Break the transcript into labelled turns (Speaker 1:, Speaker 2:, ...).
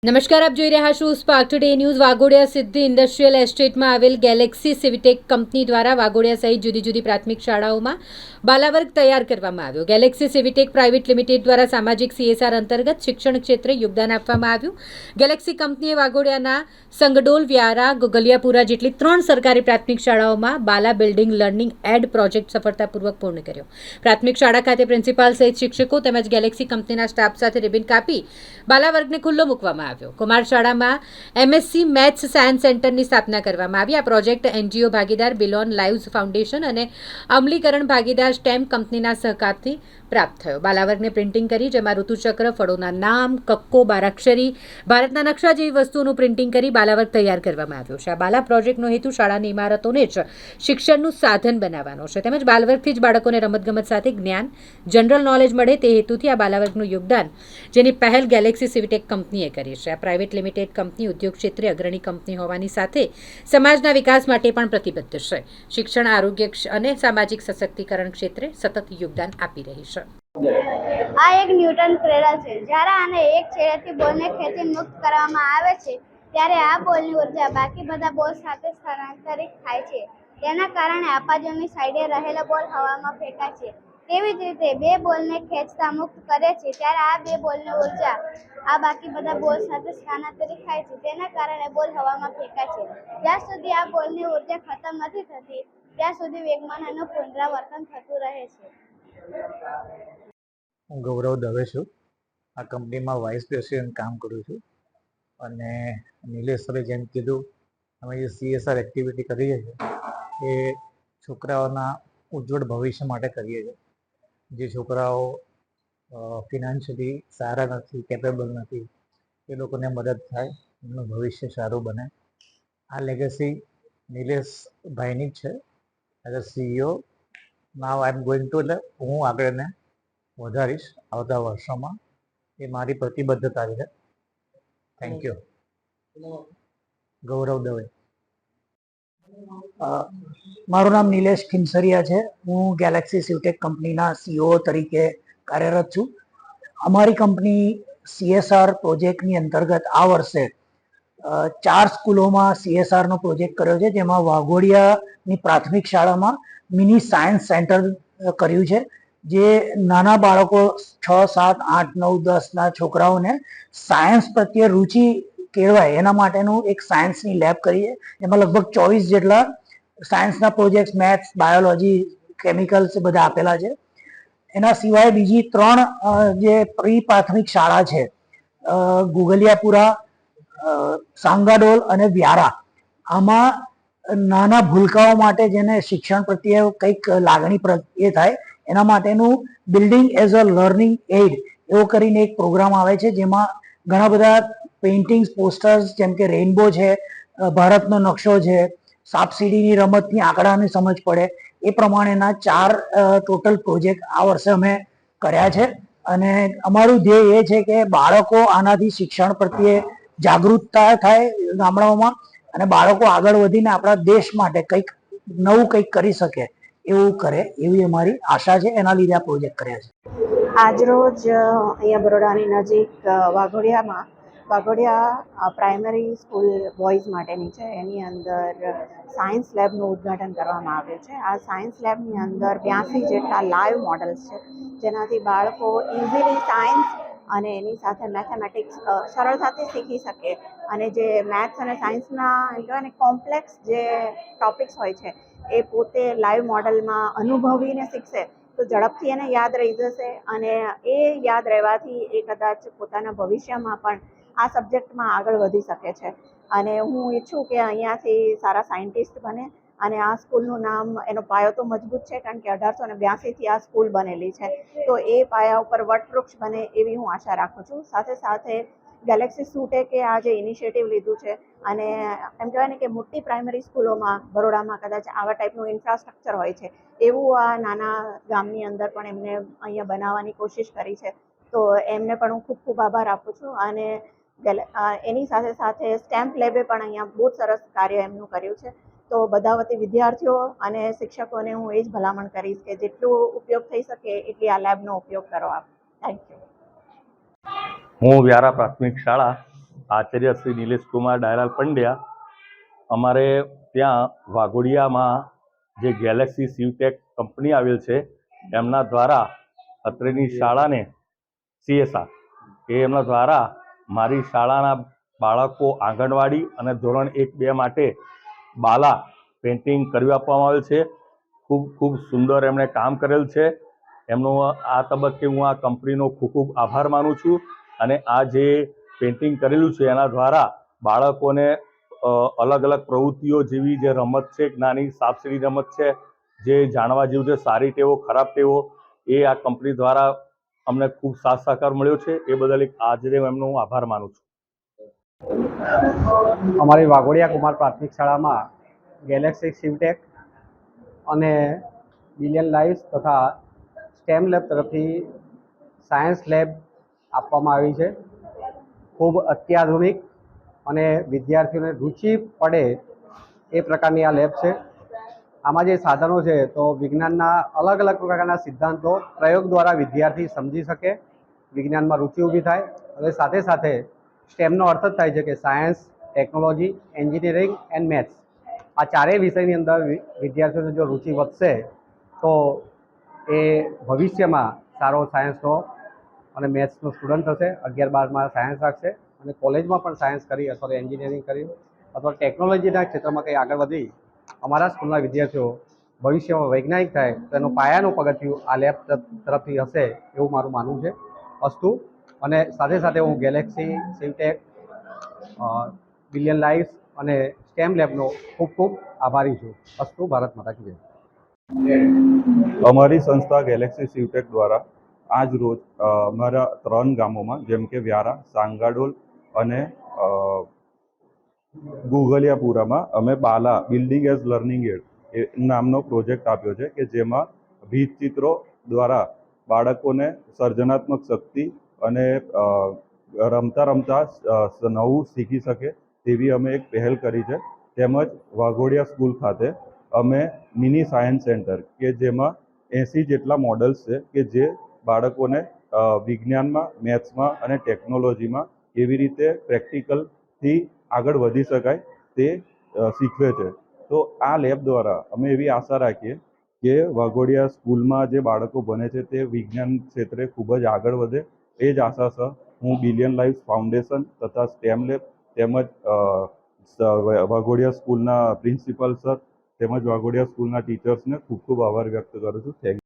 Speaker 1: નમસ્કાર, આપ જોઈ રહ્યા છો સ્પાર્ક ટુડે ન્યૂઝ. વાઘોડિયા સિદ્ધિ ઇન્ડસ્ટ્રીયલ એસ્ટેટમાં આવેલ ગેલેક્સી સિવિટેક કંપની દ્વારા વાઘોડિયા સહિત જુદી જુદી પ્રાથમિક શાળાઓમાં બાલાવર્ગ તૈયાર કરવામાં આવ્યો. ગેલેક્સી સિવિટેક પ્રાઇવેટ લિમિટેડ દ્વારા સામાજિક CSR અંતર્ગત શિક્ષણ ક્ષેત્રે યોગદાન આપવામાં આવ્યું. ગેલેક્સી કંપનીએ વાઘોડિયાના સંગડોલ, વ્યારા, ગોગલિયાપુરા જેટલી 3 સરકારી પ્રાથમિક શાળાઓમાં BALA building learning aid project સફળતાપૂર્વક પૂર્ણ કર્યો. પ્રાથમિક શાળા ખાતે પ્રિન્સિપાલ સહિત શિક્ષકો તેમજ ગેલેક્સી કંપનીના સ્ટાફ સાથે રિબિન કાપી બાલાવર્ગને ખુલ્લો મૂકવામાં આવ્યો. કુમાર શાળામાં MSc મેથ્સ સાયન્સ સેન્ટરની સ્થાપના કરવામાં આવી. આ પ્રોજેક્ટ NGO ભાગીદાર બિલોન લાઇવ્સ ફાઉન્ડેશન અને અમલીકરણ ભાગીદાર સ્ટેમ કંપનીના સહકારથી પ્રાપ્ત થયો. બાલાવર્ગને પ્રિન્ટિંગ કરી, જેમાં ઋતુચક્ર, ફળોના નામ, કક્કો, બારાક્ષરી, ભારતના નકશા જેવી વસ્તુઓનું પ્રિન્ટિંગ કરી બાલાવર્ગ તૈયાર કરવામાં આવ્યો છે. આ બાલા પ્રોજેક્ટનો હેતુ શાળાની ઇમારતોને જ શિક્ષણનું સાધન બનાવવાનો છે, તેમજ બાલવર્ગથી જ બાળકોને રમતગમત સાથે જ્ઞાન, જનરલ નોલેજ મળે તે હેતુથી આ બાલાવર્ગનું યોગદાન, જેની પહેલ ગેલેક્સી સિવિટેક કંપનીએ કરી છે. આ પ્રાઇવેટ લિમિટેડ કંપની ઉદ્યોગ ક્ષેત્રે અગ્રણી કંપની હોવાની સાથે સમાજના વિકાસ માટે પણ પ્રતિબદ્ધ છે. શિક્ષણ, આરોગ્ય અને સામાજિક સશક્તિકરણ ક્ષેત્રે સતત યોગદાન આપી રહી છે.
Speaker 2: આ એક ન્યૂટન પ્રેરક છે. જ્યારે આને એક છેડેથી બોલને ખેંચીને મુક્ત કરવામાં આવે છે, ત્યારે આ બોલની ઉર્જા બાકી બધા બોલ સાથે સ્થાનાંતરિત થાય છે. તેના કારણે આપાજોની સાઈડે રહેલા બોલ હવામાં ફેંકાય છે. તેવી જ રીતે બે બોલને ખેંચતા મુક્ત કરે છે, ત્યારે આ બે બોલની ઉર્જા આ બાકી બધા બોલ સાથે સ્થાનાંતરિત થાય છે. તેના કારણે બોલ હવામાં ફેંકાય છે. જ્યાં સુધી આ બોલની ઉર્જા ખતમ નથી થતી, ત્યાં સુધી વેગમાનનું પુનરાવર્તન થતું રહે છે.
Speaker 3: હું ગૌરવ દવે છું. આ કંપનીમાં વાઇસ પ્રેસિડેન્ટ કામ કરું છું. અને નિલેશ સરે જેમ કીધું, અમે જે CSR એક્ટિવિટી કરીએ છીએ એ છોકરાઓના ઉજ્જવળ ભવિષ્ય માટે કરીએ છીએ. જે છોકરાઓ ફિનાન્શિયલી સારા નથી, કેપેબલ નથી, એ લોકોને મદદ થાય, એમનું ભવિષ્ય સારું બને. આ લેગસી નિલેશભાઈની જ છે. As a CEO now I am going to, એટલે હું આગળ એને વધારીશ આવતા વર્ષોમાં. એ મારી પ્રતિબદ્ધતા છે. Thank you. ગૌરવ દવે.
Speaker 4: મારું નામ નિલેશ ખીમસરિયા છે. હું ગેલેક્સી સિવટેક કંપનીના CEO તરીકે કાર્યરત છું. અમારી કંપની CSR પ્રોજેક્ટની અંતર્ગત આ વર્ષે 4 સ્કૂલોમાં CSR નો પ્રોજેક્ટ કર્યો છે, જેમાં વાઘોડિયાની પ્રાથમિક શાળામાં મિની સાયન્સ સેન્ટર કર્યું છે, જે નાના બાળકો 6, 7, 8, 9, 10ના છોકરાઓને સાયન્સ પ્રત્યે રુચિ કેળવાય એના માટેનું એક સાયન્સની લેબ કરી છે. એમાં લગભગ 24 જેટલા સાયન્સના પ્રોજેક્ટ, મેથ્સ, બાયોલોજી, કેમિકલ્સ બધા આપેલા છે. એના સિવાય બીજી 3 જે પ્રી પ્રાથમિક શાળા છે, ગોગલિયાપુરા, સાંગાડોલ અને વ્યારા, આમાં નાના ભૂલકાઓ માટે જેને શિક્ષણ પ્રત્યે કંઈક લાગણી એ થાય એના માટેનું building as a learning aid એવો કરીને એક પ્રોગ્રામ આવે છે, જેમાં ઘણા બધા પેઇન્ટિંગ્સ, પોસ્ટર્સ, જેમ કે રેઇનબો છે, ભારતનો નકશો છે, સાપસીડીની રમતની આંકડાની સમજ પડે એ પ્રમાણેના 4 ટોટલ પ્રોજેક્ટ આ વર્ષે અમે કર્યા છે. અને અમારું ધ્યેય એ છે કે બાળકો આનાથી શિક્ષણ પ્રત્યે જાગૃતતા થાય ગામડાઓમાં, અને બાળકો આગળ વધીને આપણા દેશ માટે કંઈક નવું કંઈક કરી શકે એવું કરે, એવી અમારી આશા છે. એના લીધે આ પ્રોજેક્ટ કર્યા છે.
Speaker 5: આજરોજ અહીંયા બરોડાની નજીક વાઘોડિયા પ્રાઇમરી સ્કૂલ બોયઝ માટેની છે, એની અંદર સાયન્સ લેબનું ઉદ્ઘાટન કરવામાં આવ્યું છે. આ સાયન્સ લેબની અંદર 82 જેટલા લાઈવ મોડલ્સ છે, જેનાથી બાળકો ઇઝીલી સાયન્સ અને એની સાથે મેથેમેટિક્સ સરળતાથી શીખી શકે. અને જે મેથ્સ અને સાયન્સના એમ કહેવાય ને કોમ્પ્લેક્સ જે ટોપિક્સ હોય છે એ પોતે લાઈવ મોડલમાં અનુભવીને શીખશે તો ઝડપથી એને યાદ રહી જશે, અને એ યાદ રહેવાથી એ કદાચ પોતાના ભવિષ્યમાં પણ આ સબ્જેક્ટમાં આગળ વધી શકે છે. અને હું ઈચ્છું કે અહીંયાથી સારા સાયન્ટિસ્ટ બને. અને આ સ્કૂલનું નામ, એનો પાયો તો મજબૂત છે, કારણ કે 1882થી આ સ્કૂલ બનેલી છે, તો એ પાયા ઉપર વટવૃક્ષ બને એવી હું આશા રાખું છું. સાથે સાથે ગેલેક્સી સિવટેકે આ જે ઇનિશિયેટિવ લીધું છે, અને એમ કહેવાય ને કે મોટી પ્રાઇમરી સ્કૂલોમાં બરોડામાં કદાચ આવા ટાઈપનું ઇન્ફ્રાસ્ટ્રક્ચર હોય છે, એવું આ નાના ગામની અંદર પણ એમને અહીંયા બનાવવાની કોશિશ કરી છે. તો એમને પણ હું ખૂબ ખૂબ આભાર આપું છું. અને એની સાથે સાથે સ્ટેમ્પ લેબે પણ અહીંયા બહુ સરસ કાર્ય એમનું કર્યું છે. તો બધા વતી વિદ્યાર્થીઓ અને શિક્ષકોને હું એ જ ભલામણ કરીશ કે જેટલું ઉપયોગ થઈ શકે એટલી આ લેબનો ઉપયોગ કરો આપ. Thank you.
Speaker 6: હું વ્યારા પ્રાથમિક શાળા આચાર્ય શ્રી નિલેશકુમાર ડાયરાલ પંડ્યા. અમારે ત્યાં વાઘોડિયામાં જે ગેલેક્સી સિવટેક કંપની આવેલ છે એમના દ્વારા અત્રેની શાળાને CSR એમના દ્વારા મારી શાળાના બાળકો આંગણવાડી અને ધોરણ 1-2 માટે બાલા પેઇન્ટિંગ કરી આપવામાં આવેલ છે. ખૂબ ખૂબ સુંદર એમણે કામ કરેલ છે. એમનો આ તબક્કે હું આ કંપનીનો ખૂબ ખૂબ આભાર માનું છું. અને આ જે પેઇન્ટિંગ કરેલું છે એના દ્વારા બાળકોને અલગ અલગ પ્રવૃત્તિઓ જેવી જે રમત છે, નાની સાપસીડી રમત છે, જે જાણવા જેવું છે, સારી ટેવો ખરાબ ટેવો, એ આ કંપની દ્વારા અમને ખૂબ સાથ સહકાર મળ્યો છે. એ બદલ આજે એમનો હું આભાર માનું છું.
Speaker 7: અમારી વાઘોડિયા કુમાર પ્રાથમિક શાળામાં ગેલેક્સી સિવટેક અને બિલિયન લાઇવ્સ તથા સ્ટેમ લેબ તરફથી સાયન્સ લેબ આપવામાં આવી છે. ખૂબ અત્યાધુનિક અને વિદ્યાર્થીઓને રુચિ પડે એ પ્રકારની આ લેબ છે. આમાં જે સાધનો છે તો વિજ્ઞાનના અલગ અલગ પ્રકારના સિદ્ધાંતો પ્રયોગ દ્વારા વિદ્યાર્થી સમજી શકે, વિજ્ઞાનમાં રુચિ ઊભી થાય. અને સાથે સાથે સ્ટેમનો અર્થ જ થાય છે કે science, technology, engineering and maths. આ ચારેય વિષયની અંદર વિદ્યાર્થીઓની જો રુચિ વધશે તો એ ભવિષ્યમાં સારો સાયન્સનો અને મેથ્સનો સ્ટુડન્ટ થશે. 11-12માં સાયન્સ રાખશે અને કોલેજમાં પણ સાયન્સ કરી અથવા તો એન્જિનિયરિંગ કરી અથવા ટેકનોલોજીના ક્ષેત્રમાં કંઈ આગળ વધી અમારા સ્કૂલના વિદ્યાર્થીઓ ભવિષ્યમાં વૈજ્ઞાનિક થાય તો એનું પાયાનું પગથિયું આ લેબ તરફથી હશે એવું મારું માનવું છે. અસ્તુ. અને સાથે સાથે હું ગેલેક્સી સિવટેક, બિલિયન લાઇવ્સ અને સ્ટેમ લેબનો ખૂબ ખૂબ આભારી છું. અસ્તુ. ભારત માતા કી જય.
Speaker 8: અમારી સંસ્થા ગેલેક્સી સિવટેક દ્વારા આજ રોજ અમારા 3 ગામોમાં જેમ કે વ્યારા, સાંગાડોલ અને ગુગલિયાપુરામાં અમે BALA building as learning aid નામનો પ્રોજેક્ટ આપ્યો છે કે જેમાં ભીંતચિત્રો દ્વારા બાળકોને સર્જનાત્મક શક્તિ અને રમતા રમતા નવું શીખી શકે તેવી અમે એક પહેલ કરી છે. તેમજ વાઘોડિયા સ્કૂલ ખાતે અમે મિની સાયન્સ સેન્ટર કે જેમાં 80 જેટલા મોડલ્સ છે કે જે બાળકોને વિજ્ઞાનમાં, મેથ્સમાં અને ટેકનોલોજીમાં કેવી રીતે પ્રેક્ટિકલથી આગળ વધી શકાય તે શીખવે છે. તો આ લેબ દ્વારા અમે એવી આશા રાખીએ કે વાઘોડિયા સ્કૂલમાં જે બાળકો ભણે છે તે વિજ્ઞાન ક્ષેત્રે ખૂબ જ આગળ વધે. એ જ આશા સહ હું બિલિયન લાઇવ્સ ફાઉન્ડેશન તથા સ્ટેમ લેબ તેમજ વાઘોડિયા સ્કૂલના પ્રિન્સિપલ સર તેમજ વાઘોડિયા સ્કૂલના ટીચર્સને ખૂબ ખૂબ આભાર વ્યક્ત કરું છું. Thank you.